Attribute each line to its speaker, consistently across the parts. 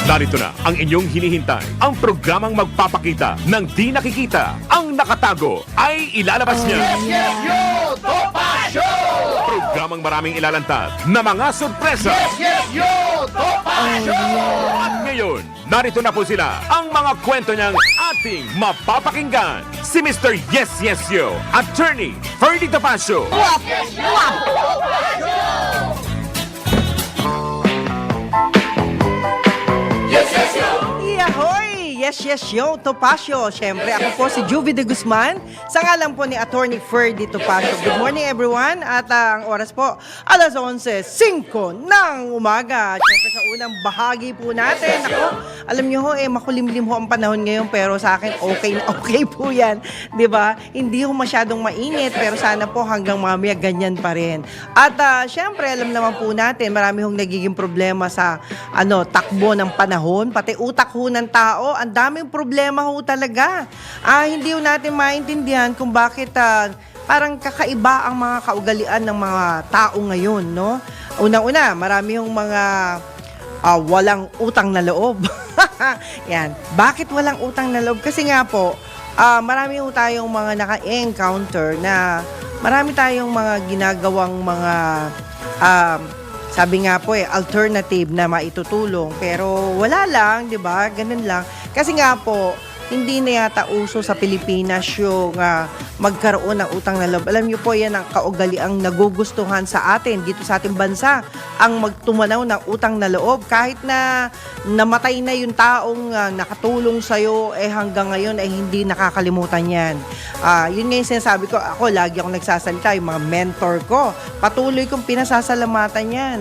Speaker 1: Narito na ang inyong hinihintay. Ang programang magpapakita ng di nakikita. Ang nakatago ay ilalabas niya.
Speaker 2: Yes, yo! Topacio!
Speaker 1: Programang maraming ilalantad na mga sorpresa.
Speaker 2: Yes, yo! Topacio!
Speaker 1: At ngayon, narito na po sila. Ang mga kwento niyang ating mapapakinggan. Si Mr. Yes, Yes, Yo, Attorney Ferdy Topacio.
Speaker 2: Yes, yo! Topacio! Yes, yes, yo!
Speaker 3: Yahoy! Yes, yes, yo, Topacio. Siyempre, ako po si Juvie de Guzman, sa ngalan po ni Attorney Ferdy Topacio. Good morning, everyone. At ang oras po, alas 11:05 ng umaga. Siyempre, sa unang bahagi po natin, ako, alam nyo ho, makulimlim ho ang panahon ngayon, pero sa akin, okay na okay po yan. 'Di ba? Hindi ho masyadong mainit, pero sana po hanggang mamaya ganyan pa rin. At siyempre, alam naman po natin, marami hong nagiging problema sa takbo ng panahon, pati utak ho ng tao, ang daming problema ho talaga. Hindi ho natin maintindihan kung bakit parang kakaiba ang mga kaugalian ng mga tao ngayon, no? Unang-una, marami hong mga walang utang na loob. Yan. Bakit walang utang na loob? Kasi nga po, marami ho tayong mga naka-encounter na marami tayong mga ginagawang mga sabi nga po alternative na maitutulong. Pero wala lang, di ba? Ganun lang. Kasi nga po, hindi na yata uso sa Pilipinas yung magkaroon ng utang na loob. Alam niyo po, yan ang kaugaliang nagugustuhan sa atin, dito sa ating bansa, ang magtumanaw ng utang na loob. Kahit na namatay na yung taong nakatulong sa'yo, hanggang ngayon ay hindi nakakalimutan yan. Yun nga yung sinasabi ko, ako lagi akong nagsasalita, yung mga mentor ko, patuloy kong pinasasalamatan yan.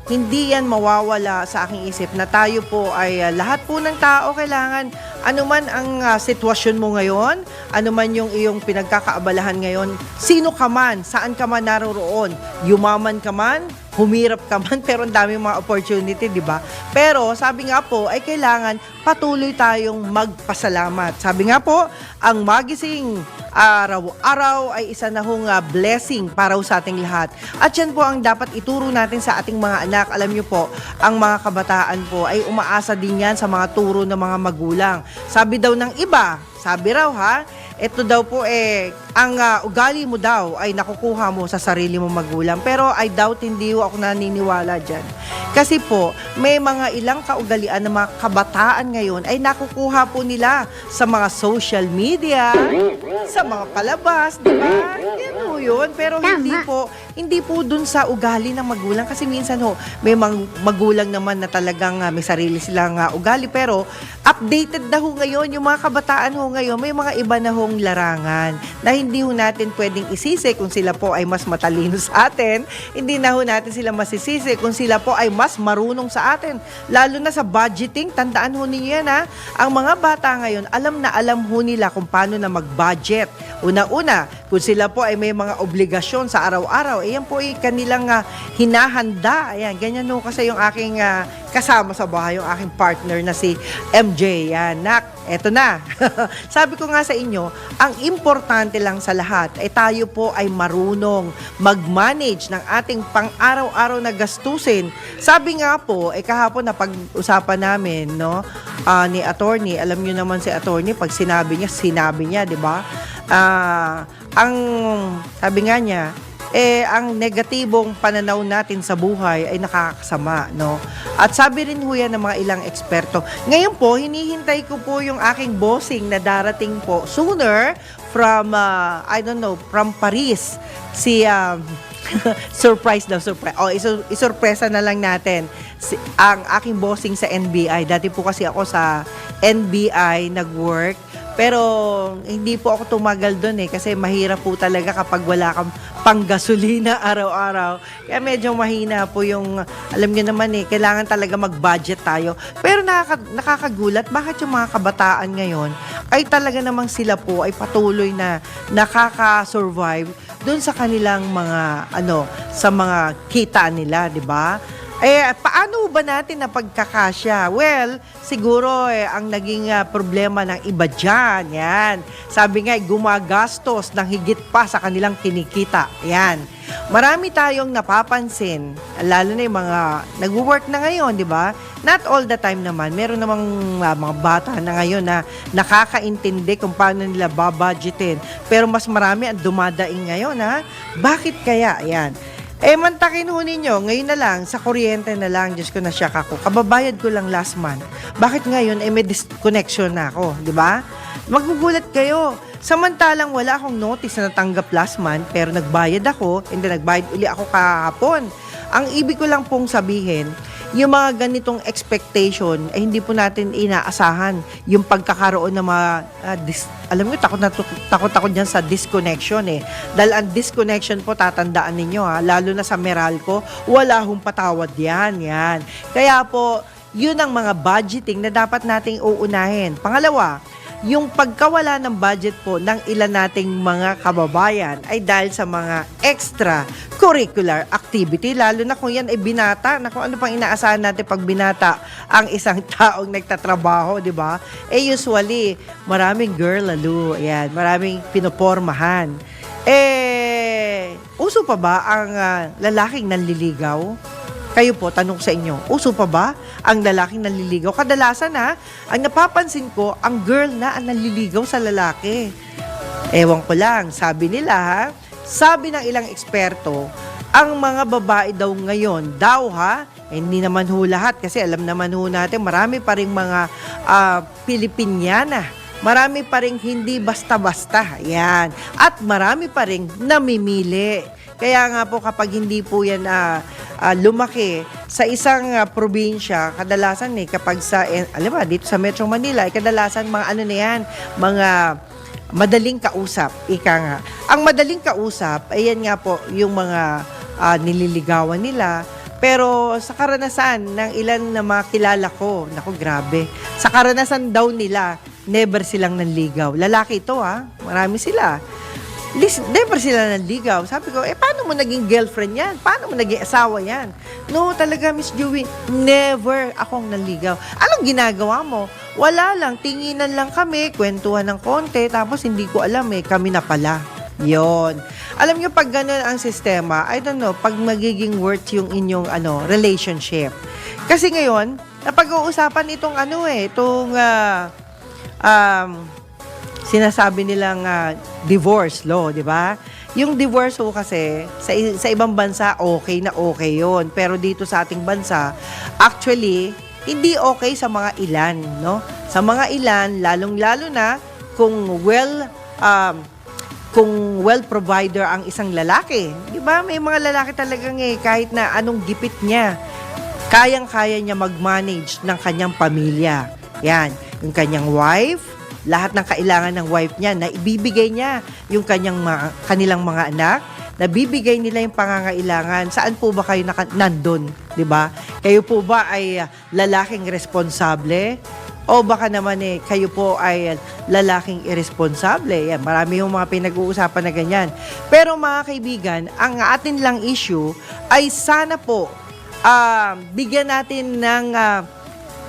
Speaker 3: Hindi yan mawawala sa aking isip na tayo po ay lahat po ng tao kailangan, anuman ang sitwasyon mo ngayon, anuman yung iyong pinagkakaabalahan ngayon, sino ka man, saan ka man naroroon, yumaman ka man, humirap ka man, pero ang dami mga opportunity, di ba? Pero sabi nga po ay kailangan patuloy tayong magpasalamat. Sabi nga po, ang magising araw-araw ay isa na hong blessing para sa ating lahat. At yan po ang dapat ituro natin sa ating mga anak. Alam niyo po, ang mga kabataan po ay umaasa din yan sa mga turo ng mga magulang. Sabi daw ng iba, sabi raw ito daw po ang ugali mo daw ay nakukuha mo sa sarili mong magulang. Pero I doubt, hindi ako naniniwala dyan. Kasi po, may mga ilang kaugalian ng mga kabataan ngayon ay nakukuha po nila sa mga social media, sa mga palabas, di ba? Yan po yun. Pero hindi po dun sa ugali ng magulang. Kasi minsan may mga magulang naman na talagang may sarili silang ugali. Pero updated na ngayon, yung mga kabataan ngayon, may mga iba na larangan na hindi natin pwedeng isisi kung sila po ay mas matalino sa atin. Hindi na natin sila masisisi kung sila po ay mas marunong sa atin. Lalo na sa budgeting, tandaan ninyo yan Ang mga bata ngayon, alam na alam nila kung paano na mag-budget. Una-una, kung sila po ay may mga obligasyon sa araw-araw, yan po ay kanilang hinahanda. Ayan, ganyan kasi yung aking kasama sa bahay, yung aking partner na si MJ. Yan, eto na. Sabi ko nga sa inyo, ang importante lang sa lahat ay tayo po ay marunong mag-manage ng ating pang-araw-araw na gastusin. Sabi nga po, kahapon na pag-usapan namin, ni attorney, alam niyo naman si attorney, pag sinabi niya, di ba? Ang sabi nga niya, ang negatibong pananaw natin sa buhay ay nakakasama, no? At sabi rin yan ng mga ilang eksperto. Ngayon po, hinihintay ko po yung aking bossing na darating po sooner from, from Paris. Si, surprise. Isurpresa na lang natin ang aking bossing sa NBI. Dati po kasi ako sa NBI nag-work. Pero hindi po ako tumagal doon kasi mahirap po talaga kapag wala kang panggasolina araw-araw. Kaya medyo mahina po yung, alam niyo naman kailangan talaga mag-budget tayo. Pero nakakagulat, bakit yung mga kabataan ngayon ay talaga namang sila po ay patuloy na nakaka-survive doon sa kanilang mga, sa mga kita nila, di ba? Paano ba natin na pagkakasya? Well, siguro ang naging problema ng iba dyan, yan. Sabi nga, gumagastos ng higit pa sa kanilang kinikita. Yan. Marami tayong napapansin, lalo na yung mga nag-work na ngayon, di ba? Not all the time naman. Meron namang mga bata na ngayon na nakakaintindi kung paano nila babudgetin. Pero mas marami ang dumadaing ngayon, ha? Bakit kaya? Yan. Mantakin ho ninyo, ngayon na lang, sa kuryente na lang, Diyos ko, nasyak ako. Kababayad ko lang last month. Bakit ngayon, may disconnection na ako, di ba? Magugulat kayo. Samantalang wala akong notice na natanggap last month, pero nagbayad ako, and then nagbayad uli ako kahapon. Ang ibig ko lang pong sabihin, yung mga ganitong expectation, hindi po natin inaasahan yung pagkakaroon ng mga, alam mo, takot ako dyan sa disconnection Dahil ang disconnection po, tatandaan ninyo lalo na sa Meralco, wala hong patawad yan. Kaya po, yun ang mga budgeting na dapat nating uunahin. Pangalawa, yung pagkawala ng budget po ng ilan nating mga kababayan ay dahil sa mga extra curricular activity, lalo na kung yan ay binata, na kung ano pang inaasahan natin pag binata ang isang taong nagtatrabaho, di ba? Usually, maraming girl lalo, ayan, maraming pinopormahan. Uso pa ba ang lalaking nanliligaw? Kayo po, tanong sa inyo, uso pa ba ang lalaking nanliligaw? Kadalasan ang napapansin ko, ang girl na ang nanliligaw sa lalaki. Ewan ko lang, sabi nila sabi ng ilang eksperto, ang mga babae daw ngayon, hindi naman ho lahat, kasi alam naman ho natin, marami pa rin mga Pilipinyana, marami pa rin hindi basta-basta, yan. At marami pa rin namimili. Kaya nga po kapag hindi po yan lumaki sa isang probinsya, kadalasan kapag alam ba, dito sa Metro Manila, kadalasan mga mga madaling kausap, ika nga. Ang madaling kausap, ayan nga po, yung mga nililigawan nila. Pero sa karanasan ng ilan na mga kilala ko, naku grabe, sa karanasan daw nila, never silang nanligaw. Lalaki ito marami sila. Never sila nanligaw. Sabi ko, paano mo naging girlfriend yan? Paano mo naging asawa yan? No, talaga, Miss Joey, never akong nanligaw. Anong ginagawa mo? Wala lang, tinginan lang kami, kwentuhan ng konti, tapos hindi ko alam kami na pala. Yon. Alam nyo, pag ganun ang sistema, I don't know, pag magiging worth yung inyong relationship. Kasi ngayon, napag-uusapan itong sinasabi nilang divorce law, di ba? Yung divorce kasi, sa ibang bansa, okay na okay yon. Pero dito sa ating bansa, actually, hindi okay sa mga ilan, no? Sa mga ilan, lalong-lalo na kung well provider ang isang lalaki. Di ba? May mga lalaki talagang kahit na anong gipit niya, kayang-kaya niya mag-manage ng kanyang pamilya. Yan. Yung kanyang wife, lahat ng kailangan ng wife niya na ibibigay niya, yung kanilang mga anak, na bibigay nila yung pangangailangan. Saan po ba kayo nandun? 'Di ba? Kayo po ba ay lalaking responsable? O baka naman kayo po ay lalaking irresponsable? Yan, marami yung mga pinag-uusapan na ganyan. Pero mga kaibigan, ang atin lang issue ay sana po bigyan natin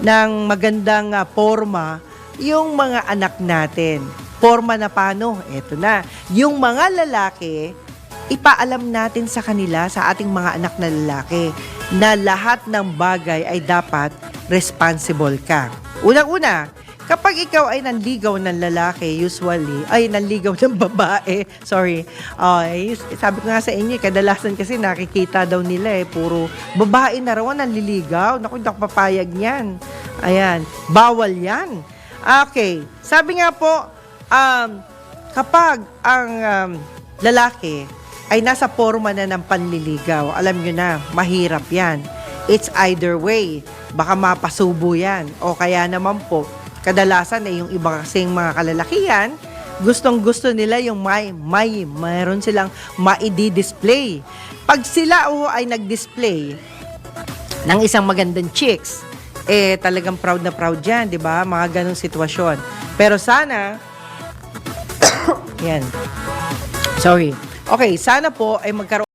Speaker 3: ng magandang forma yung mga anak natin. Forma na paano? Eto na. Yung mga lalaki, ipaalam natin sa kanila, sa ating mga anak na lalaki, na lahat ng bagay ay dapat responsible ka. Unang-una, kapag ikaw ay nanligaw ng lalaki, usually, nanligaw ng babae, sorry, sabi ko nga sa inyo, kadalasan kasi nakikita daw nila puro babae na raw nanliligaw. Naku, hindi ako papayag niyan. Ayan, bawal yan. Okay, sabi nga po, kapag ang lalaki ay nasa forma na ng panliligaw, alam nyo na, mahirap yan. It's either way, baka mapasubo yan. O kaya naman po, kadalasan yung iba kasing mga kalalakihan, gustong-gusto nila yung mayroon silang ma-i-display. Pag sila ay nag-display ng isang magandang chicks, talagang proud na proud yan, di ba? Mga ganong sitwasyon. Pero sana, yan. Sorry. Okay, sana po ay magkaroon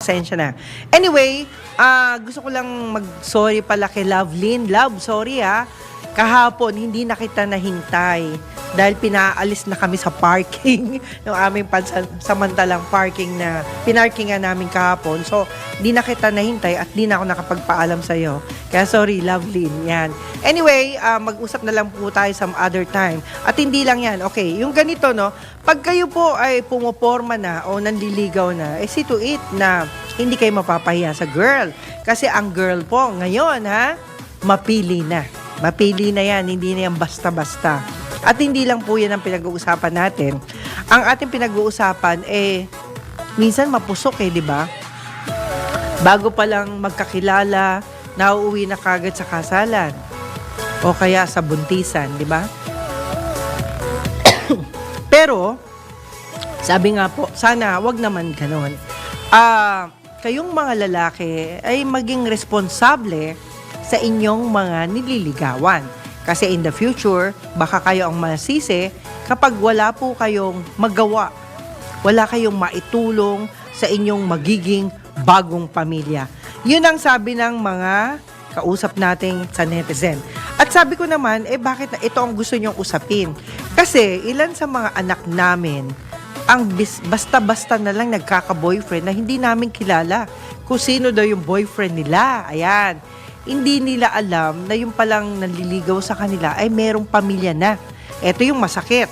Speaker 3: Pasensya na. Anyway, gusto ko lang mag-sorry pala kay Lovelyn. Love, sorry Kahapon, hindi na kita nahintay dahil pinaalis na kami sa parking yung aming samantalang parking na pinarkingan namin kahapon. So, hindi na kita nahintay at di na ako nakapagpaalam sa'yo. Kaya sorry, Lovelyn. Yan. Anyway, mag-usap na lang po tayo some other time. At hindi lang yan. Okay, yung ganito, no? Pag kayo po ay pumoporma na o nanliligaw na, see to it na hindi kayo mapapahiya sa girl. Kasi ang girl po, ngayon, mapili na. Mapili na yan, hindi na yan basta-basta. At hindi lang po yan ang pinag-uusapan natin. Ang ating pinag-uusapan, minsan mapusok di ba? Bago pa lang magkakilala, nauuwi na kagad sa kasalan. O kaya sa buntisan, di ba? Pero, sabi nga po, sana wag naman ganon. Kayong mga lalaki ay maging responsable sa inyong mga nililigawan. Kasi in the future, baka kayo ang masisi kapag wala po kayong magawa. Wala kayong maitulong sa inyong magiging bagong pamilya. Yun ang sabi ng mga kausap nating sa netizen. At sabi ko naman, bakit ito ang gusto nyong usapin? Kasi ilan sa mga anak namin ang basta-basta na lang nagkaka-boyfriend na hindi namin kilala kung sino daw yung boyfriend nila. Ayan. Hindi nila alam na yung palang nanliligaw sa kanila ay merong pamilya na. Ito yung masakit.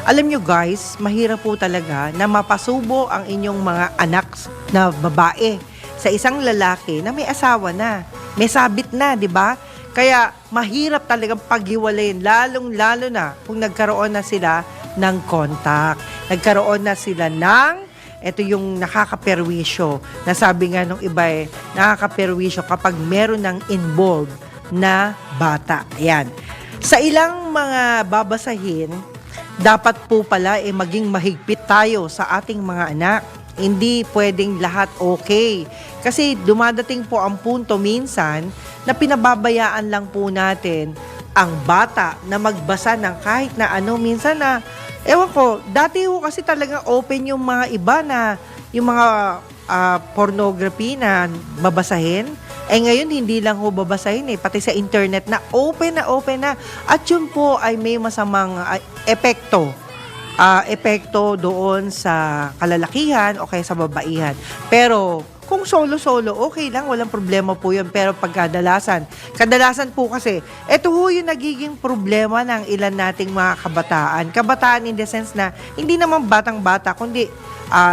Speaker 3: Alam nyo guys, mahirap po talaga na mapasubo ang inyong mga anak na babae sa isang lalaki na may asawa na. May sabit na, di ba? Kaya mahirap talagang paghiwalayin, lalong-lalo na kung nagkaroon na sila ng contact. Nagkaroon na sila ng ito yung nakakaperwisyo. Nasabi nga nung iba nakakaperwisyo kapag meron ng involved na bata. Ayan. Sa ilang mga babasahin, dapat po pala maging mahigpit tayo sa ating mga anak. Hindi pwedeng lahat okay. Kasi dumadating po ang punto minsan na pinababayaan lang po natin ang bata na magbasa ng kahit na ano. Minsan ewan ko, dati ho kasi talaga open yung mga iba na yung mga pornography na babasahin. Ngayon, hindi lang ho babasahin pati sa internet na open na. At yun po ay may masamang epekto. Epekto doon sa kalalakihan o kaya sa babaihan. Pero kung solo-solo, okay lang, walang problema po yun. Pero pag kadalasan po kasi, ito ho yung nagiging problema ng ilan nating mga kabataan. Kabataan in the sense na, hindi naman batang-bata, kundi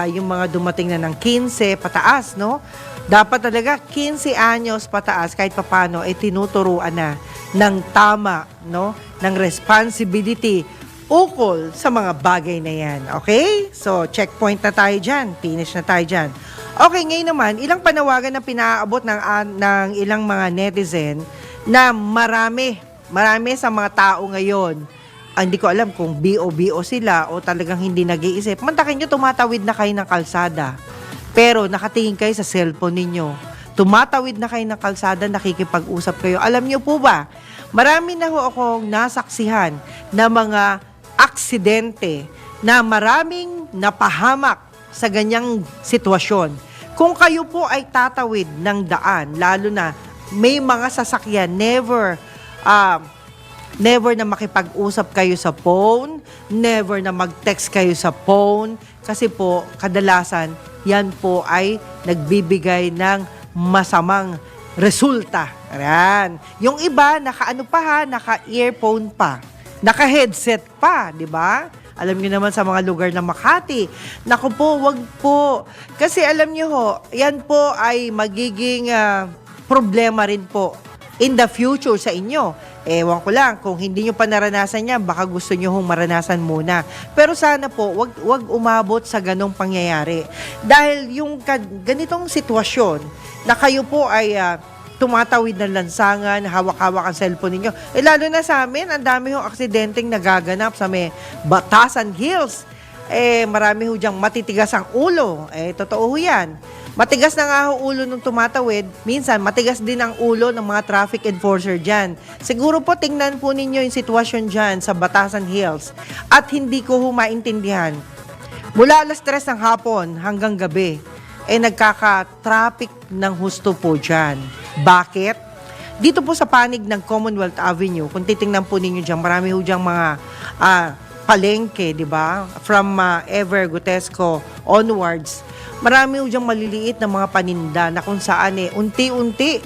Speaker 3: yung mga dumating na ng 15 pataas, no? Dapat talaga 15 anyos pataas, kahit papano, tinuturuan na ng tama, no? Ng responsibility ukol sa mga bagay na yan. Okay? So, checkpoint na tayo dyan. Finish na tayo dyan. Okay, ngayon naman, ilang panawagan na pinaabot ng ilang mga netizen na marami sa mga tao ngayon. Hindi ko alam kung BO sila o talagang hindi nag-iisip. Mantakin nyo, tumatawid na kayo ng kalsada. Pero nakatingin kayo sa cellphone ninyo. Tumatawid na kayo ng kalsada, nakikipag-usap kayo. Alam nyo po ba, marami na ho akong nasaksihan na mga aksidente na maraming napahamak sa ganyang sitwasyon. Kung kayo po ay tatawid ng daan, lalo na may mga sasakyan, never na makipag-usap kayo sa phone, never na mag-text kayo sa phone, kasi po, kadalasan, yan po ay nagbibigay ng masamang resulta. Ayan. Yung iba, naka-earphone pa, naka-headset pa, di ba? Alam niyo naman sa mga lugar ng Makati. Naku po, wag po. Kasi alam niyo ho, yan po ay magiging problema rin po in the future sa inyo. Ewan ko lang, kung hindi nyo pa naranasan yan, baka gusto nyo hong maranasan muna. Pero sana po, wag umabot sa ganong pangyayari. Dahil yung ganitong sitwasyon na kayo po ay tumatawid ng lansangan, hawak-hawak ang cellphone ninyo. Lalo na sa amin, ang dami hong aksidenteng nagaganap sa may Batasan Hills. Marami ho diyang matitigas ang ulo. Totoo ho yan. Matigas na nga ho ulo nung tumatawid. Minsan, matigas din ang ulo ng mga traffic enforcer dyan. Siguro po, tingnan po ninyo yung sitwasyon dyan sa Batasan Hills. At hindi ko ho maintindihan. Mula alas 3 ng hapon hanggang gabi, nagkaka-traffic ng husto po dyan. Bakit? Dito po sa panig ng Commonwealth Avenue, kung titingnan po ninyo dyan, marami ho dyan mga palengke, di ba? From Ever Gutesco onwards, marami ho dyan maliliit na mga paninda na kung saan unti-unti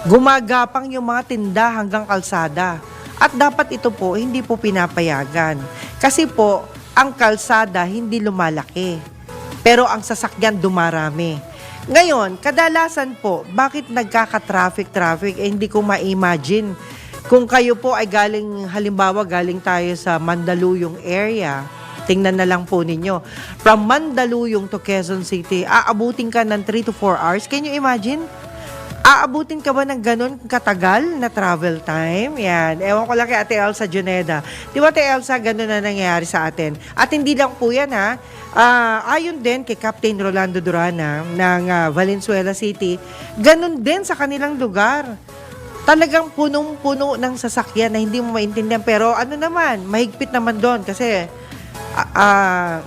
Speaker 3: gumagapang yung mga tinda hanggang kalsada. At dapat ito po, hindi po pinapayagan. Kasi po, ang kalsada hindi lumalaki. Pero ang sasakyan dumarami. Ngayon, kadalasan po, bakit nagkaka-traffic, hindi ko ma-imagine. Kung kayo po ay galing, halimbawa, galing tayo sa Mandaluyong area, tingnan na lang po ninyo. From Mandaluyong to Quezon City, aabutin ka ng 3 to 4 hours. Can you imagine? Aabutin ka ba ng ganun katagal na travel time? Yan. Ewan ko lang kay Ate Elsa Juneda. Di ba, Ate Elsa, ganun na nangyayari sa atin. At hindi lang po yan, ha. Ayon din kay Captain Rolando Durana ng Valenzuela City, ganun din sa kanilang lugar. Talagang punong-puno ng sasakyan na hindi mo maintindihan. Pero ano naman, mahigpit naman doon kasi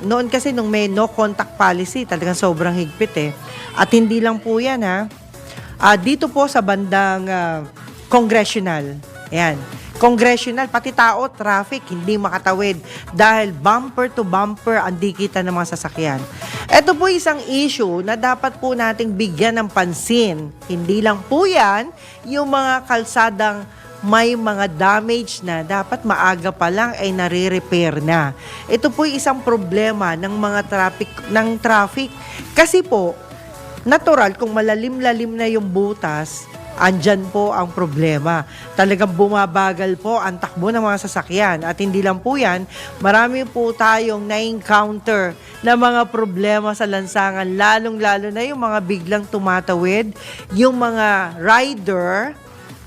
Speaker 3: noon kasi nung may no contact policy, talagang sobrang higpit eh. At hindi lang po yan, ha. Dito po sa bandang Congressional. Ayan. Congressional, pati tao, traffic, hindi makatawid dahil bumper to bumper ang dikitan ng mga sasakyan. Ito po isang issue na dapat po nating bigyan ng pansin. Hindi lang po yan yung mga kalsadang may mga damage na dapat maaga pa lang ay nare-repair na. Ito po isang problema ng mga traffic. Kasi po, natural, kung malalim-lalim na yung butas, andyan po ang problema. Talagang bumabagal po ang takbo ng mga sasakyan. At hindi lang po yan, marami po tayong na-encounter na mga problema sa lansangan, lalong-lalo na yung mga biglang tumatawid, yung mga rider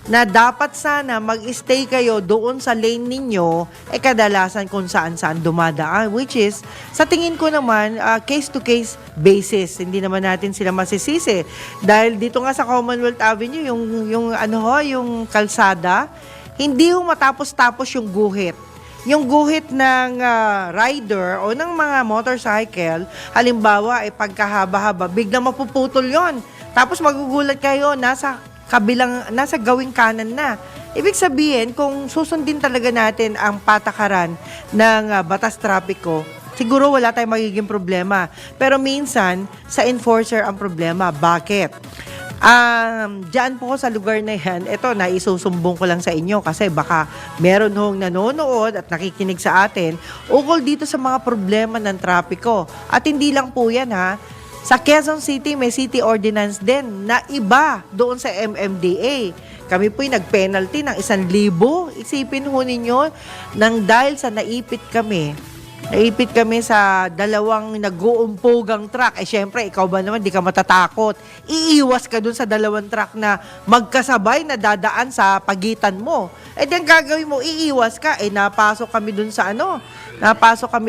Speaker 3: na dapat sana mag-stay kayo doon sa lane ninyo, kadalasan kung saan-saan dumadaan, which is, sa tingin ko naman, case-to-case basis. Hindi naman natin sila masisisi. Dahil dito nga sa Commonwealth Avenue, yung kalsada, hindi ho matapos-tapos yung guhit. Yung guhit ng rider o ng mga motorcycle, halimbawa, pagkahaba-haba, biglang mapuputol yon. Tapos magugulat kayo, nasa gawing kanan na. Ibig sabihin, kung susundin talaga natin ang patakaran ng batas trapiko, siguro wala tayong magiging problema. Pero minsan, sa enforcer ang problema. Bakit? Diyan po sa lugar na yan, ito, naisusumbong ko lang sa inyo kasi baka meron hong nanonood at nakikinig sa atin ukol dito sa mga problema ng trapiko. At hindi lang po yan, ha. Sa Quezon City, may city ordinance din na iba doon sa MMDA. Kami po'y nag-penalty ng 1,000. Isipin ho ninyo, nang dahil sa naipit kami sa dalawang nag-uumpugang truck. Syempre, ikaw ba naman, di ka matatakot. Iiwas ka doon sa dalawang truck na magkasabay na dadaan sa pagitan mo. Di ang gagawin mo, iiwas ka. Napasok kami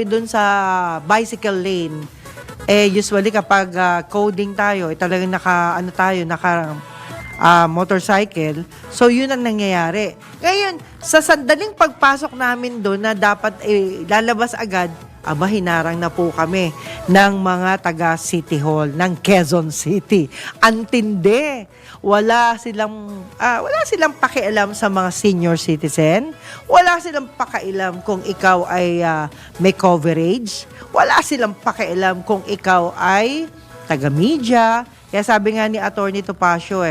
Speaker 3: doon sa bicycle lane. Usually kapag coding tayo, talagang naka motorcycle. So, yun ang nangyayari. Ngayon, sa sandaling pagpasok namin doon na dapat lalabas agad, hinarang na po kami ng mga taga City Hall ng Quezon City. Antindi. Wala silang pakialam sa mga senior citizen. Wala silang pakialam kung ikaw ay may coverage. Wala silang pakialam kung ikaw ay taga-media. Kaya sabi nga ni Atty. Topacio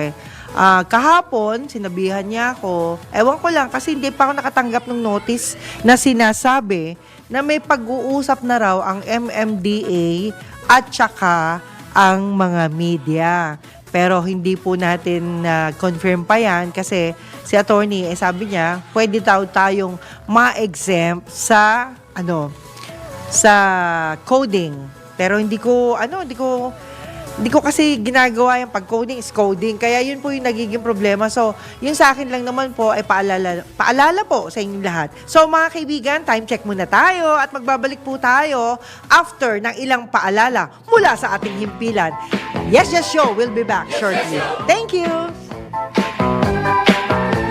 Speaker 3: kahapon, sinabihan niya ako, ewan ko lang kasi hindi pa ako nakatanggap ng notice na sinasabi na may pag-uusap na raw ang MMDA at saka ang mga media. Pero hindi po natin confirm pa yan kasi si attorney, sabi niya, pwede daw tayong ma-exempt sa coding. Pero hindi ko kasi ginagawa yung pag-coding is coding. Kaya yun po yung nagiging problema. So, yun sa akin lang naman po ay paalala po sa inyong lahat. So, mga kaibigan, time check muna tayo at magbabalik po tayo after ng ilang paalala mula sa ating himpilan. Yes, Yes Show will be back shortly. Thank you!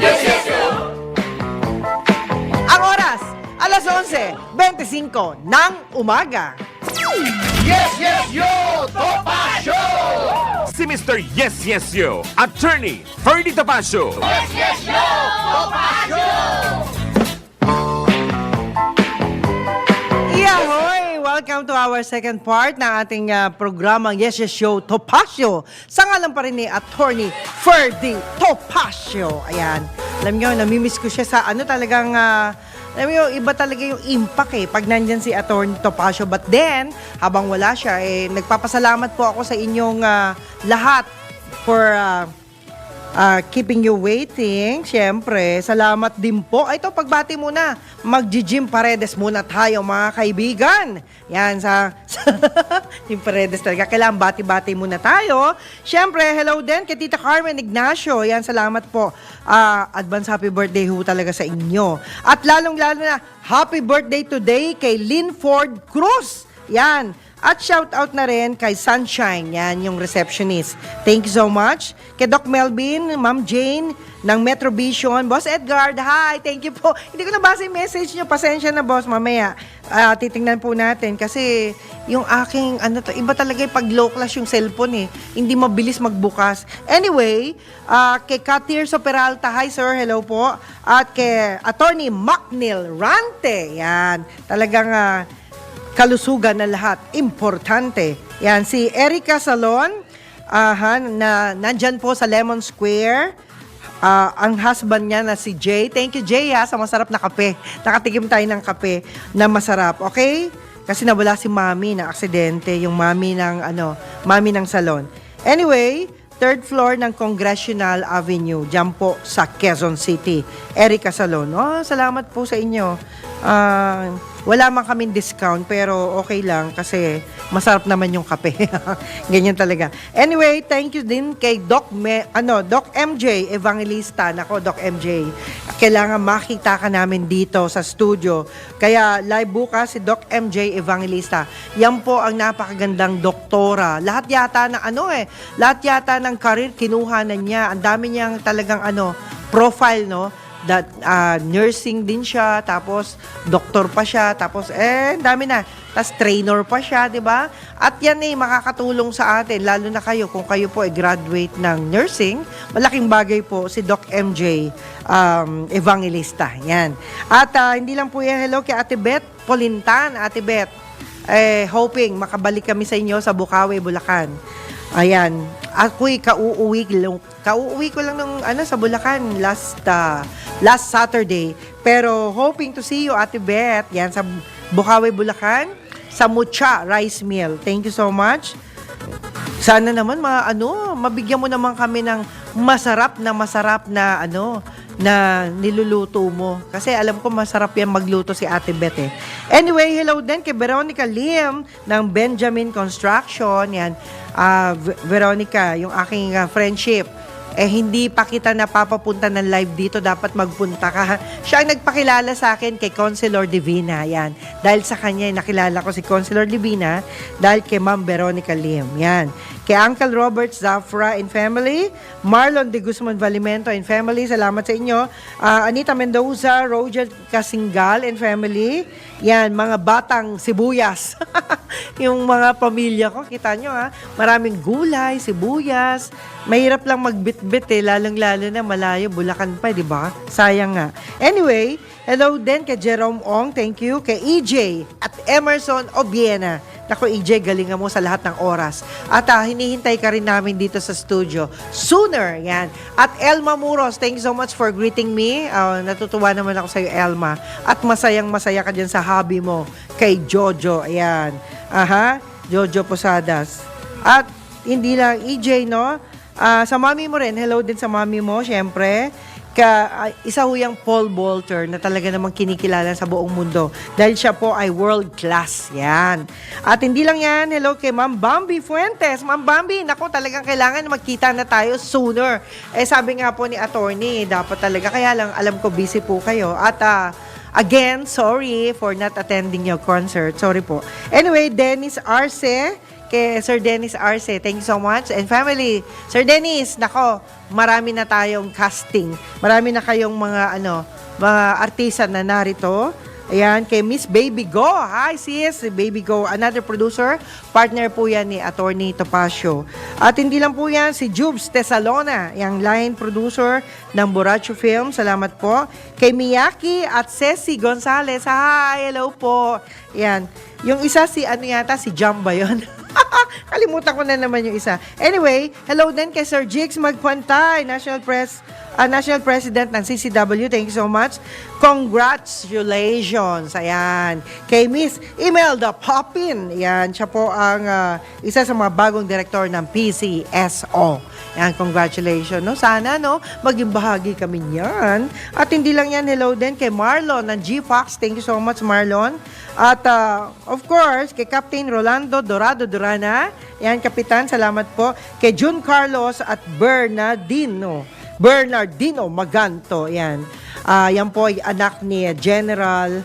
Speaker 2: Yes, yes, yo!
Speaker 3: Ang oras, alas 11:25 ng umaga.
Speaker 2: Yes, yes, yo! Topa Show!
Speaker 1: Mr. Yes Yes Yo, Attorney Ferdy Topacio.
Speaker 3: Yahoy! Welcome to our second part ng ating programang Yes Yes Show Topacio. Sa ngalan pa rin ni Attorney Ferdy Topacio. Ayan. Alam nyo, namimiss ko siya sa talagang, alam nyo, iba talaga yung impact pag nandyan si Attorney Topacio. But then, habang wala siya, nagpapasalamat po ako sa inyong lahat for keeping you waiting. Siyempre, salamat din po. Ito, pagbati muna. Mag-gym Paredes muna tayo, mga kaibigan. Yan, sa Team Paredes talaga. Kailangan bati-bati muna tayo. Siyempre, hello din kay Tita Carmen Ignacio. Yan, salamat po. Advance happy birthday ho talaga sa inyo. At lalong-lalo na, happy birthday today kay Linford Cruz. Yan. At shout out na rin kay Sunshine, yan yung receptionist. Thank you so much. Kay Doc Melvin, Ma'am Jane ng Metro Vision, Boss Edgar, hi, thank you po. Hindi ko nabasa yung message nyo, pasensya na boss, mamaya. Titingnan po natin kasi yung aking, iba talaga yung pag low class yung cellphone hindi mabilis magbukas. Anyway, kay Katirso Peralta, hi sir, hello po. At kay Attorney Macnil Rante, yan, talagang kalusugan na lahat. Importante. Yan, si Erica Salon, na nandyan po sa Lemon Square. Ang husband niya na si Jay. Thank you, Jay, sa masarap na kape. Nakatikim tayo ng kape na masarap. Okay? Kasi nawala si Mami na aksidente. Yung Mami ng salon. Anyway, third floor ng Congressional Avenue. Diyan po sa Quezon City. Erica Salon. Salamat po sa inyo. Wala man kaming discount pero okay lang kasi masarap naman yung kape. Ganyan talaga. Anyway, thank you din kay Doc MJ Evangelista. Nako, Doc MJ. Kailangan makita ka namin dito sa studio. Kaya live bukas si Doc MJ Evangelista. Yan po ang napakagandang doktora. Lahat yata ng career kinuha na niya. Ang dami niyang talagang profile, no? That nursing din siya, tapos doktor pa siya, tapos dami na. Tapos trainer pa siya, 'di ba? At yan makakatulong sa atin lalo na kayo kung kayo po ay graduate ng nursing. Malaking bagay po si Doc MJ Evangelista. Yan. At hindi lang po yan, hello kay Ate Beth Polintan, Ate Beth. Hoping makabalik kami sa inyo sa Bukawi, Bulacan. Ayan. Ako'y kauuwi ko lang nung sa Bulacan last Saturday. Pero hoping to see you, Ate Beth. Yan, sa Bukawi, Bulacan. Sa Mucha Rice Mill. Thank you so much. Sana naman mabigyan mo naman kami ng masarap na na niluluto mo. Kasi alam ko masarap yan magluto si Ate Beth Anyway, hello din kay Veronica Lim ng Benjamin Construction. Yan. Veronica, yung aking friendship, hindi pa kita napapapunta ng live dito, dapat magpunta ka. Siya ang nagpakilala sa akin kay Consular Divina, yan. Dahil sa kanya, nakilala ko si Consular Divina dahil kay Ma'am Veronica Lim, yan. Kay Uncle Robert Zafra and family, Marlon de Guzman Valimento and family, salamat sa inyo. Anita Mendoza, Roger Kasingal and family, yan, mga batang sibuyas. Yung mga pamilya ko, kita nyo maraming gulay, sibuyas. Mahirap lang magbitbit lalong-lalo na malayo, Bulacan pa, di ba? Sayang nga. Anyway, hello din kay Jerome Ong, thank you. Kay EJ at Emerson Obiena. Naku, EJ, galingan mo sa lahat ng oras. At hinihintay ka rin namin dito sa studio. Sooner, yan. At Elma Muros, thank you so much for greeting me. Natutuwa naman ako sa'yo, Elma. At masayang-masaya ka dyan sa hobby mo. Kay Jojo, ayan. Jojo Posadas. At hindi lang, EJ, no? Sa mami mo rin, hello din sa mami mo, syempre. Isa ho yung Paul Bolter na talaga namang kinikilala sa buong mundo dahil siya po ay world class. Yan. At hindi lang yan, hello kay Ma'am Bambi Fuentes. Ma'am Bambi, naku, talagang kailangan magkita na tayo sooner. Sabi nga po ni attorney, dapat talaga. Kaya lang, alam ko busy po kayo. At again, sorry for not attending your concert. Sorry po. Anyway, Dennis Arce, kay Sir Dennis Arce, thank you so much. And family, Sir Dennis, nako, marami na tayong casting. Marami na kayong mga artista na narito. Ayan, kay Miss Baby Go. Hi, sis. Baby Go, another producer. Partner po yan ni Attorney Topacio. At hindi lang po yan, si Jubes Tesalona, yung line producer ng Borracho Film. Salamat po. Kay Miyaki at Ceci Gonzalez. Hi, hello po. Yan. Yung isa si, ano yata, si Jamba yun. Kalimutan ko na naman yung isa. Anyway, hello din kay Sir Jigs Magpantay, National President ng CCW. Thank you so much. Congratulations. Ayan. Kay Miss Imelda Popin. Ayan. Siya po ang isa sa mga bagong direktor ng PCSO. Ayan. Congratulations. No? Sana, no? Maging bahagi kami niyan. At hindi lang yan, hello din kay Marlon ng G-Fox. Thank you so much, Marlon. At, of course, kay Captain Rolando Dorado Durana. Ayan, Kapitan. Salamat po. Kay June Carlos at Bernardino Maganto. Yan. Yan po ay anak ni General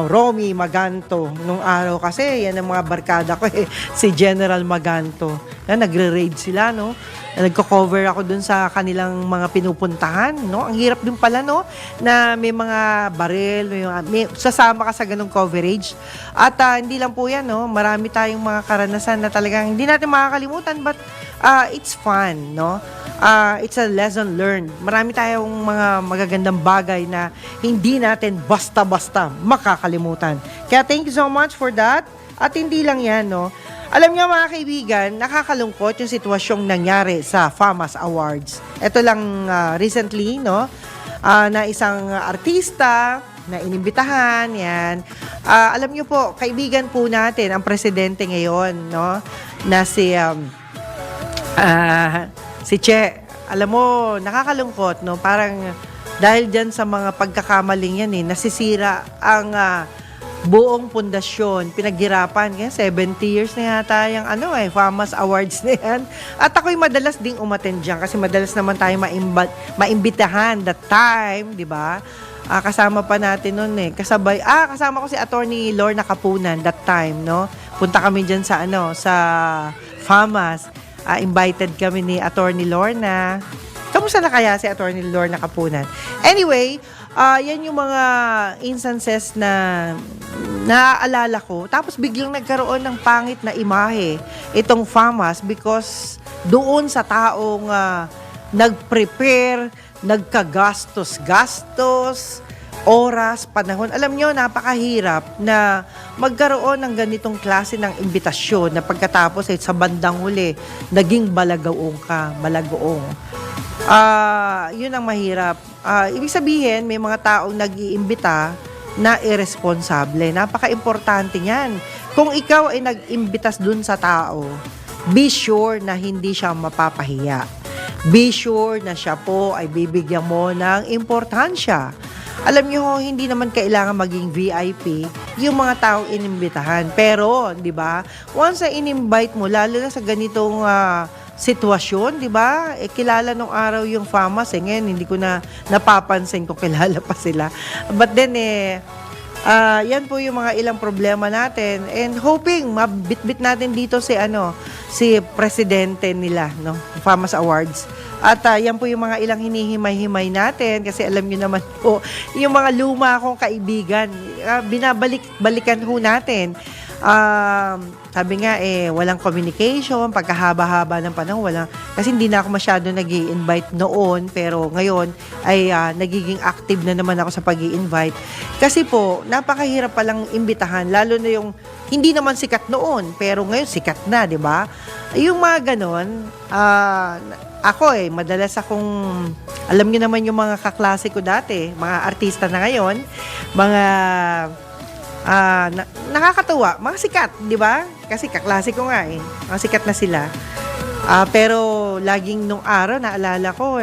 Speaker 3: Romy Maganto. Nung araw kasi, yan ang mga barkada ko si General Maganto. Yan, nagre-raid sila, no? Nagko-cover ako dun sa kanilang mga pinupuntahan, no? Ang hirap din pala, no? Na may mga baril, may sasama ka sa ganung coverage. At hindi lang po yan, no? Marami tayong mga karanasan na talagang hindi natin makakalimutan, but it's fun, no? It's a lesson learned. Marami tayong mga magagandang bagay na hindi natin basta-basta makakalimutan. Kaya thank you so much for that. At hindi lang yan, no? Alam niyo mga kaibigan, nakakalungkot yung sitwasyong nangyari sa FAMAS Awards. Ito lang recently, no? Na isang artista na inimbitahan, yan. Alam niyo po, kaibigan po natin ang presidente ngayon, no? Na si Che. Alam mo, nakakalungkot, no? Parang dahil dyan sa mga pagkakamaling yan, nasisira ang buong pundasyon, pinaghirapan. Kaya 70 years na yata yung FAMAS Awards na yan. At ako'y madalas ding umattend dyan kasi madalas naman tayo maimbitahan that time, di ba? Kasama pa natin nun kasabay, kasama ko si Attorney Lorna Kapunan that time, no? Punta kami dyan sa sa FAMAS. Invited kami ni Attorney Lorna. Kamusta na kaya si Attorney Lorna Kapunan? Anyway, yan yung mga instances na naaalala ko. Tapos biglang nagkaroon ng pangit na imahe itong FAMAS because doon sa taong nag-prepare, nagkagastos-gastos, oras, panahon. Alam nyo, napakahirap na magkaroon ng ganitong klase ng imbitasyon na pagkatapos sa bandang huli, naging balagoong ka, malagoong. Yun ang mahirap. Ibig sabihin, may mga taong nag-iimbita na irresponsable. Napaka-importante niyan. Kung ikaw ay nag-imbitas dun sa tao, be sure na hindi siya mapapahiya. Be sure na siya po ay bibigyan mo ng importansya. Alam niyo, hindi naman kailangan maging VIP yung mga taong inimbitahan. Pero, di ba, once na in-invite mo, lalo na sa ganitong sitwasyon, di ba? Kilala nung araw yung FAMAS. Ngayon, hindi ko na napapansin kung kilala pa sila. But then, yan po yung mga ilang problema natin. And hoping, mabitbit natin dito si presidente nila, no? FAMAS Awards. At yan po yung mga ilang hinihimay-himay natin kasi alam niyo naman po, yung mga luma kong kaibigan, binabalik-balikan ho natin. Sabi nga walang communication, pagkahaba-haba ng panahon, kasi hindi na ako masyado nag-i-invite noon, pero ngayon ay nagiging active na naman ako sa pag-i-invite. Kasi po, napakahirap palang imbitahan, lalo na yung hindi naman sikat noon, pero ngayon sikat na, di ba? Yung mga ganon, ako madalas akong, alam niyo naman yung mga kaklase ko dati, mga artista na ngayon, mga nakakatuwa, mga sikat, di ba? Kasi kaklase ko nga mga sikat na sila. Pero laging nung araw, naalala ko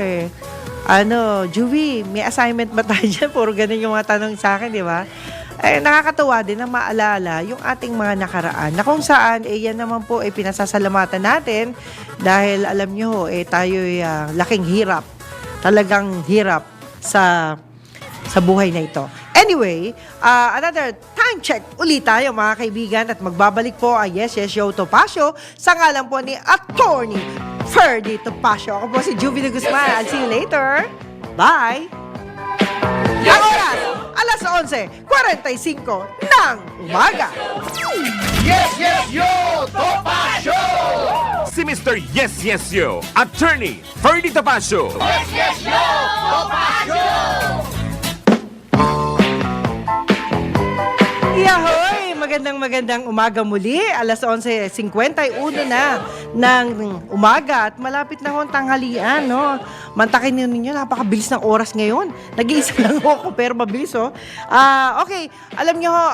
Speaker 3: Juvie, may assignment ba tayo dyan? Puro ganun yung mga tanong sa akin, di ba? Nakakatuwa din na maalala yung ating mga nakaraan na kung saan yan naman po pinasasalamatan natin dahil alam nyo tayo'y laking hirap, talagang hirap sa buhay na ito. Anyway, another time check ulit tayo mga kaibigan at magbabalik po ang Yes Yes Yo Topacio sa ngalan po ni Attorney Ferdy Topacio. Ako po si Juvie de Guzman. I'll see you later. Bye! Ang oras alas 11:45 ng umaga.
Speaker 2: Yes, yes, yo! Topa Show!
Speaker 1: Si Mr. Yes, Yes, Yo, Attorney Ferdy Topacio.
Speaker 2: Yes, yes, yo! Topa Show!
Speaker 3: Yahoy! Magandang umaga muli. Alas 11:51 na ng umaga at malapit na ho ang tanghalian, no? Mantakin ninyo, napakabilis ng oras ngayon. Nag-iisa lang ako pero mabilis, oh. Okay, alam nyo ho,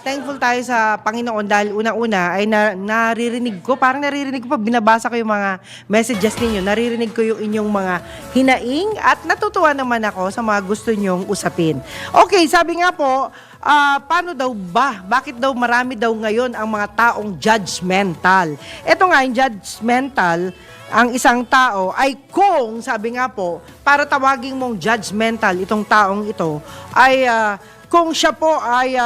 Speaker 3: thankful tayo sa Panginoon dahil una-una ay naririnig ko, parang naririnig ko pag binabasa ko yung mga messages ninyo, naririnig ko yung inyong mga hinaing at natutuwa naman ako sa mga gusto nyong usapin. Okay, sabi nga po, paano daw ba? Bakit daw marami daw ngayon ang mga taong judgmental? Ito nga, yung judgmental, ang isang tao ay kung, sabi nga po, para tawagin mong judgmental itong taong ito, ay kung siya po ay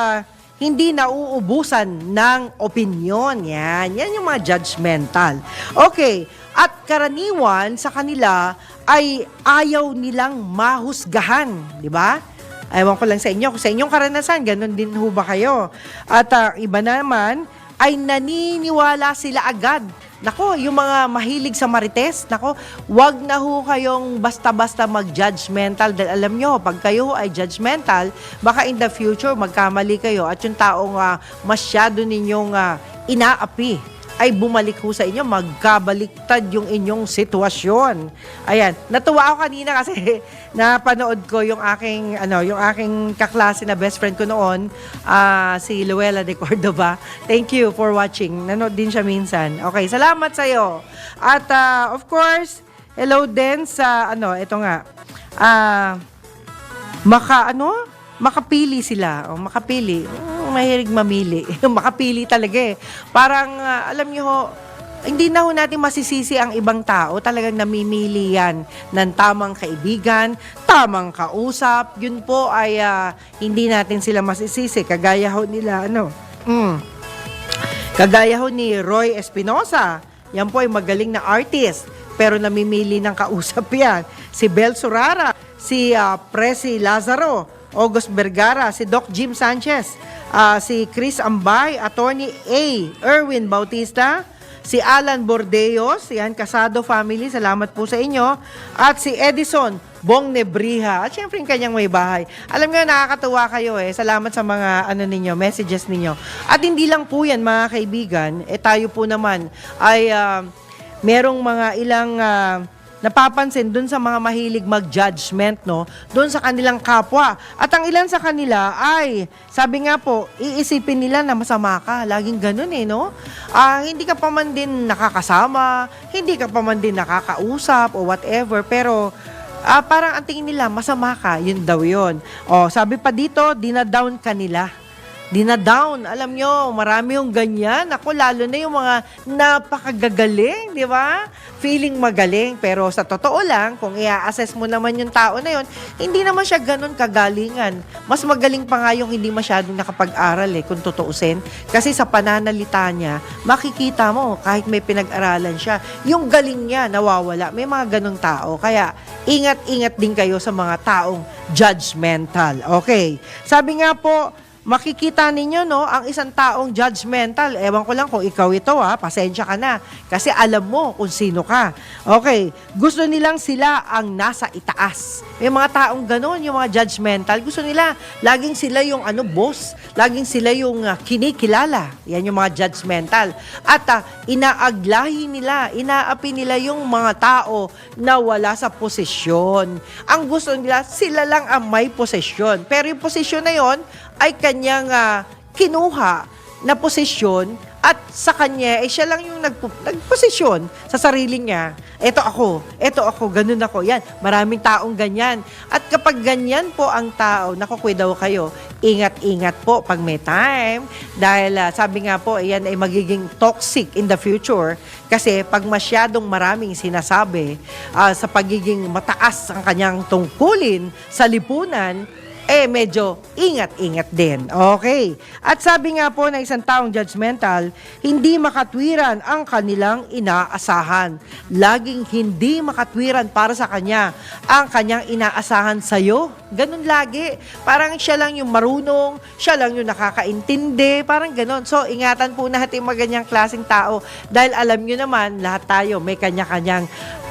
Speaker 3: hindi nauubusan ng opinyon. Yan yung mga judgmental. Okay, at karaniwan sa kanila ay ayaw nilang mahusgahan, di ba? Ewan ko lang sa inyo, kung sa inyong karanasan, ganun din ho ba kayo? At iba naman, ay naniniwala sila agad. Nako, yung mga mahilig sa marites, nako, wag na ho kayong basta-basta mag-judgmental. Dahil alam nyo, pag kayo ay judgmental, baka in the future magkamali kayo at yung taong masyado ninyong inaapi ay bumalik ho sa inyo, magkabaliktad yung inyong sitwasyon. Ayan, natuwa ako kanina kasi napanood ko yung aking kaklase na best friend ko noon, si Luella de Cordova. Thank you for watching. Nanood din siya minsan. Okay, salamat sa iyo. At of course, hello din sa ito nga. Makapili sila. Makapili. Mahilig mamili. Makapili talaga eh. Parang, alam nyo ho, hindi na ho natin masisisi ang ibang tao. Talagang namimili yan ng tamang kaibigan, tamang kausap. Yun po ay hindi natin sila masisisi. Kagaya ho nila, Kagaya ho ni Roy Espinosa. Yan po ay magaling na artist. Pero namimili ng kausap yan. Si Bel Surara, si Presi Lazaro, August Vergara, si Doc Jim Sanchez, si Chris Ambay, Attorney A. Erwin Bautista, si Alan Bordeos, yan, Casado Family, salamat po sa inyo, at si Edison Bong Nebriha, at syempre yung kanyang may bahay. Alam nga, nakakatuwa kayo salamat sa mga messages ninyo. At hindi lang po yan mga kaibigan, tayo po naman ay merong mga ilang napapansin dun sa mga mahilig mag-judgment, no? Dun sa kanilang kapwa. At ang ilan sa kanila ay, sabi nga po, iisipin nila na masama ka. Laging ganun no? Hindi ka pa man din nakakasama, hindi ka pa man din nakakausap o whatever, pero parang ang tingin nila, masama ka, yun daw yun. Sabi pa dito, dinadown ka nila. Dinadown. Alam nyo, marami yung ganyan. Ako, lalo na yung mga napakagagaling, di ba? Feeling magaling. Pero sa totoo lang, kung i-assess mo naman yung tao na yun, hindi naman siya ganun kagalingan. Mas magaling pa nga yung hindi masyadong nakapag-aral kung tutuusin. Kasi sa pananalita niya, makikita mo, kahit may pinag-aralan siya, yung galing niya nawawala. May mga ganung tao. Kaya, ingat-ingat din kayo sa mga taong judgmental. Okay. Sabi nga po, makikita ninyo, no, ang isang taong judgmental. Ewan ko lang kung ikaw ito, pasensya ka na. Kasi alam mo kung sino ka. Okay, gusto nilang sila ang nasa itaas. May mga taong ganon, yung mga judgmental. Gusto nila, laging sila yung boss. Laging sila yung kinikilala. Yan yung mga judgmental. At inaaglahi nila, inaapi nila yung mga tao na wala sa posisyon. Ang gusto nila, sila lang ang may posisyon. Pero yung posisyon na yon ay kanyang kinuha na posisyon at sa kanya, siya lang yung nagposisyon sa sarili niya. Ito ako, ganun ako. Yan, maraming taong ganyan. At kapag ganyan po ang tao, nakukuwi daw kayo, ingat-ingat po pag may time. Dahil sabi nga po, yan ay magiging toxic in the future. Kasi pag masyadong maraming sinasabi sa pagiging mataas ang kanyang tungkulin sa lipunan, medyo ingat-ingat din. Okay. At sabi nga po ng isang taong judgmental, hindi makatwiran ang kanilang inaasahan. Laging hindi makatwiran para sa kanya ang kanyang inaasahan sa'yo. Ganun lagi. Parang siya lang yung marunong, siya lang yung nakakaintindi, parang ganun. So, ingatan po natin mga ganyang klaseng tao dahil alam nyo naman, lahat tayo may kanya-kanyang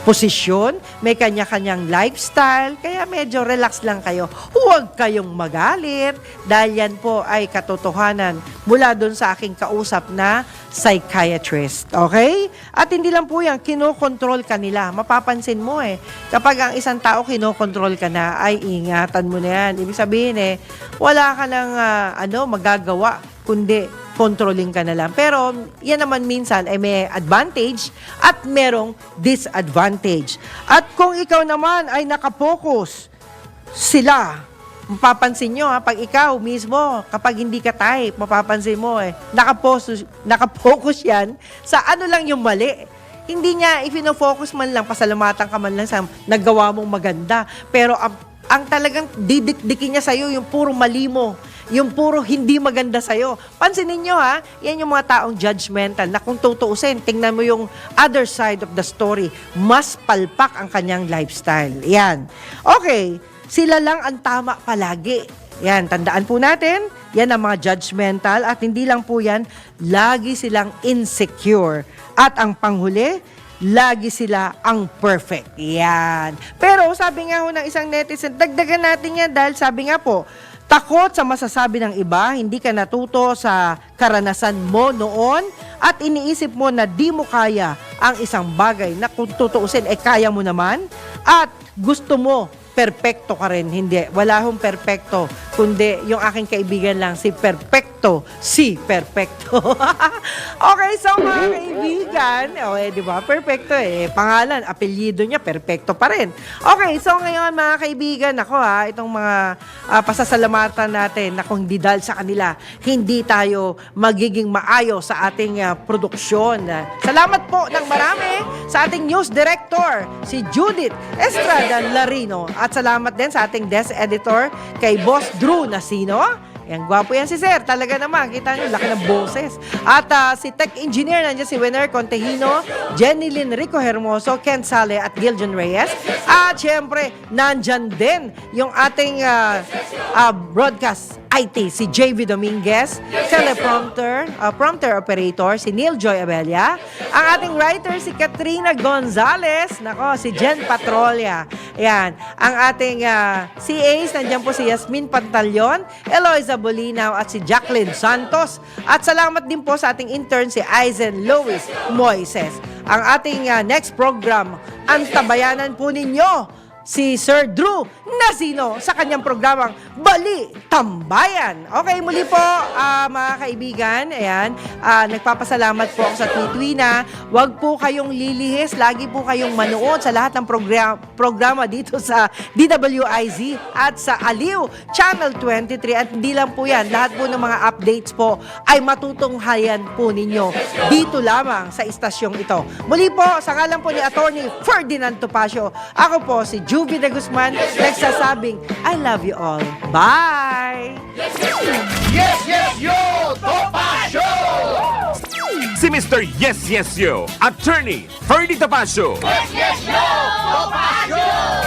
Speaker 3: posisyon, may kanya-kanyang lifestyle, kaya medyo relax lang kayo. Huwag kayong magalit dahil yan po ay katotohanan mula doon sa aking kausap na psychiatrist. Okay? At hindi lang po yan, kinokontrol ka nila. Mapapansin mo kapag ang isang tao kinokontrol ka na, ay ingatan mo na yan. Ibig sabihin wala ka ng magagawa, kundi controlling ka na lang. Pero yan naman minsan ay may advantage at merong disadvantage. At kung ikaw naman ay nakapokus, sila, mapapansin nyo pag ikaw mismo, kapag hindi ka type, mapapansin mo nakapokus yan sa ano lang yung mali. Hindi niya ifino-focus man lang, pasalamatan ka man lang sa nagawa mong maganda. Pero ang talagang didikdikin niya sa'yo yung puro mali mo, yung puro hindi maganda sa'yo. Pansinin nyo yan yung mga taong judgmental na kung tutuusin, tingnan mo yung other side of the story, mas palpak ang kanyang lifestyle. Yan. Okay, sila lang ang tama palagi. Yan, tandaan po natin, yan ang mga judgmental at hindi lang po yan, lagi silang insecure. At ang panghuli, lagi sila ang perfect. Yan. Pero sabi nga ho ng isang netizen, dagdagan natin yan dahil sabi nga po, takot sa masasabi ng iba, hindi ka natuto sa karanasan mo noon at iniisip mo na di mo kaya ang isang bagay na kung tutuusin, kaya mo naman at gusto mo perpekto ka rin. Hindi. Wala hong perpekto. Kundi yung aking kaibigan lang, si Perfecto. Si Perfecto. Okay, so mga kaibigan, di ba? Perfecto pangalan, apelyido niya, Perfecto pa rin. Okay, so ngayon mga kaibigan, ako itong mga pasasalamatan natin na kung hindi dahil sa kanila, hindi tayo magiging maayos sa ating produksyon. Salamat po ng marami sa ating news director, si Judith Estrada Larino. At salamat din sa ating desk editor kay Boss Drew Nasino. Yan, gwapo yan si Sir. Talaga naman, kita nyo, laki ng boses. At si tech engineer, nandiyan si Winner Contehino, Jenny Lynn Rico Hermoso, Ken Sale at Giljon Reyes. At syempre, nandyan din yung ating broadcast IT, si JV Dominguez, teleprompter, prompter operator, si Neil Joy Abella, ang ating writer, si Katrina Gonzalez, si Jen Patrolia. Ayan, ang ating CAs, nandiyan po si Yasmin Pantalion, Eloisa Bolinaw at si Jacqueline Santos. At salamat din po sa ating intern, si Aizen Louis Moises. Ang ating next program, antabayanan po ninyo si Sir Drew Nasino sa kanyang programang Bali Tambayan. Okay, muli po mga kaibigan, ayan, nagpapasalamat po ako sa Tweetwina. Huwag po kayong lilihis, lagi po kayong manood sa lahat ng programa dito sa DWIZ at sa Aliw Channel 23. At hindi lang po yan, lahat po ng mga updates po ay matutunghayan po ninyo dito lamang sa istasyong ito. Muli po, sa ngalan po ni Attorney Ferdinand Topacio, ako po si Juvie de Guzman, nagsasabing, I love you all. Bye!
Speaker 2: Yes, yes, yo! Topacio!
Speaker 1: Si Mr. Yes, Yes, Yo, Attorney Ferdy Topacio.
Speaker 2: Yes, yes, yo! Topacio!